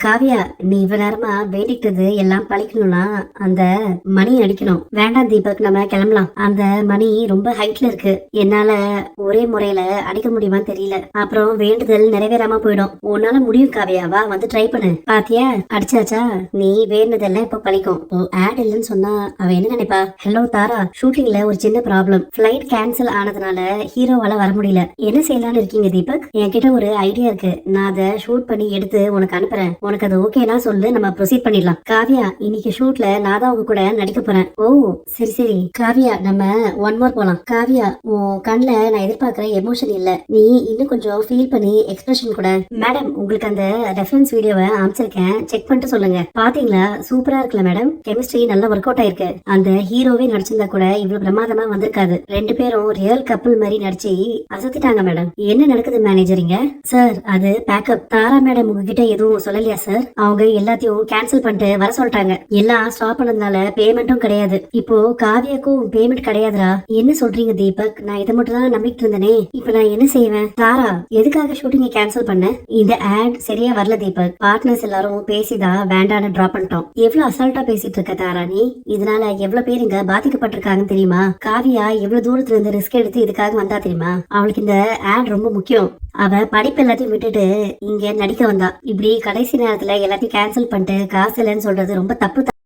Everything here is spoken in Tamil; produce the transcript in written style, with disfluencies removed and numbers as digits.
காவியா, நீ இவ்வளவு நேரமா வேண்டிக்கிட்டது எல்லாம் பழிக்கணும்னா அந்த மணி அடிக்கணும். வேண்டாம் தீபக், நம்ம கிளம்பலாம். அந்த மணி ரொம்ப ஹைட்ல இருக்கு, என்னால ஒரே முறையில அடிக்க முடியுமான்னு தெரியல. அப்புறம் வேண்டுதல் நிறைவேறாம போயிடும். உன்னால முடியும் காவியா, வா வந்து ட்ரை பண்ணு. பாத்தியா, அடிச்சாச்சா? நீ வேண்டுதெல்லாம் இப்ப பழிக்கும். ஆட் இல்லைன்னு சொன்னா அவ என்ன நினைப்பா? ஹலோ தாரா, ஷூட்டிங்ல ஒரு சின்ன ப்ராப்ளம். ஃபிளைட் கேன்சல் ஆனதுனால ஹீரோவால வர முடியல. என்ன செய்யலாம்னு இருக்கீங்க தீபக்? என்கிட்ட ஒரு ஐடியா இருக்கு. நான் அதை ஷூட் பண்ணி எடுத்து உனக்கு அனுப்புறேன். உனக்கு அது ஓகேனா சொல்லு, நம்ம ப்ரொசீட் பண்ணிடலாம். காவியா, இன்னைக்கு ஷூட்ல நான் தான் உங்க கூட நடிக்க போறேன். ஓ சரி சரி காவியா, நம்ம ஒன் மோர் போலாம். காவியா, உன் கண்ணுல நான் எதிர்பார்க்கிற எமோஷன் இல்ல, நீ இன்னும் கொஞ்சம் ஃபீல் பண்ணி எக்ஸ்பிரஷன் கூட. மேடம், உங்களுக்கு அந்த ரெஃபரன்ஸ் வீடியோவை அமைச்சிருக்கேன், செக் பண்ணிட்டு சொல்லுங்க. பாத்தீங்களா, சூப்பரா இருக்குல்ல மேடம்? கெமிஸ்ட்ரி நல்லா ஒர்க் அவுட் ஆயிருக்கு. அந்த ஹீரோவே நடிச்சிருந்தா கூட இவ்வளவு பிரமாதமா வந்திருக்காது. ரெண்டு பேரும் ரியல் கப்பல் மாதிரி நடிச்சு அசத்திட்டாங்க மேடம். என்ன நடக்குது மேனேஜரிங்க? சார், அது பேக்கப். தாரா மேடம் உங்ககிட்ட எதுவும் சொல்லலையா சார்? அவங்க எல்லாத்தையும் கேன்சல் பண்ணிட்டு வர சொல்லிட்டாங்க. எல்லாம் ஸ்டாப் பண்ணதுனால பேமெண்ட்டும் கிடையாது. இப்போ காவியாக்கும் பேமெண்ட் கிடையாதுரா. என்ன சொல்றீங்க தீபக்? நான் இதை மட்டும் தான் நம்பிட்டு இருந்தேனே, இப்ப நான் என்ன செய்வேன்? தாரா, எதுக்காக ஷூட்டிங்க கேன்சல் பண்ண? இந்த ஆட் சரியா வரல தீபக். பார்ட்னர்ஸ் எல்லாரும் பேசிதான் வேண்டான்னு டிராப் பண்ணிட்டோம். எவ்வளவு அசால்ட்டா பேசிட்டு இருக்க தாரா நீ? இதனால எவ்வளவு பேர் இங்க பாதிக்கப்பட்டிருக்காங்கன்னு தெரியுமா? காவியா எவ்வளவு தூரத்துல இருந்து ரிஸ்க் எடுத்து இதுக்காக வந்தா தெரியுமா? அவளுக்கு இந்த ஆட் ரொம்ப முக்கியம். அவ படிப்பு எல்லாத்தையும் விட்டுட்டு இங்க நடிக்க வந்தா. இப்படி கடைசி நேரத்துல எல்லாத்தையும் கேன்சல் பண்ணிட்டு காசு இல்லைன்னு சொல்றது ரொம்ப தப்பு.